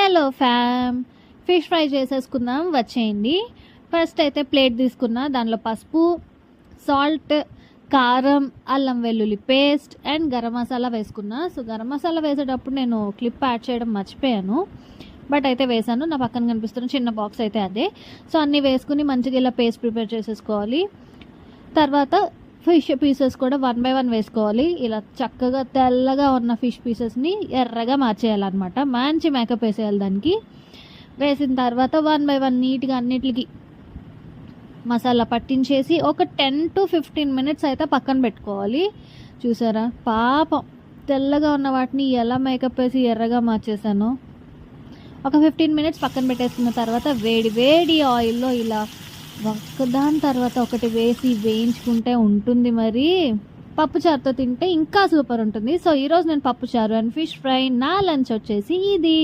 Hello ఫ్యామ్, fish fry చేసేసుకుందాం వచ్చేయండి. ఫస్ట్ అయితే ప్లేట్ తీసుకున్నా, దానిలో పసుపు, సాల్ట్, కారం, అల్లం వెల్లుల్లి పేస్ట్ అండ్ గరం మసాలా వేసుకున్నా. సో గరం మసాలా వేసేటప్పుడు నేను క్లిప్ యాడ్ చేయడం మర్చిపోయాను, బట్ అయితే వేసాను. నా పక్కన కనిపిస్తున్న చిన్న బాక్స్ అయితే అదే. సో అన్నీ వేసుకుని మంచిగా ఇలా పేస్ట్ ప్రిపేర్ చేసేసుకోవాలి. తర్వాత ఫిష్ పీసెస్ కూడా 1 by 1 వేసుకోవాలి. ఇలా చక్కగా తెల్లగా ఉన్న ఫిష్ పీసెస్ని ఎర్రగా మార్చేయాలన్నమాట. మంచి మేకప్ వేసేయాలి దానికి. వేసిన తర్వాత 1 by 1 నీట్గా అన్నిటికి మసాలా పట్టించేసి ఒక 10 to 15 minutes అయితే పక్కన పెట్టుకోవాలి. చూసారా పాపం తెల్లగా ఉన్న వాటిని ఎలా మేకప్ వేసి ఎర్రగా మార్చేసాను. ఒక 15 minutes పక్కన పెట్టేసుకున్న తర్వాత వేడి వేడి ఆయిల్లో ఇలా ఒకదాని తర్వాత ఒకటి వేసి వేయించుకుంటే ఉంటుంది. మరి పప్పుచారుతో తింటే ఇంకా సూపర్ ఉంటుంది. సో ఈరోజు నేను పప్పుచారు అండ్ ఫిష్ ఫ్రై, నా లంచ్ వచ్చేసి ఇది.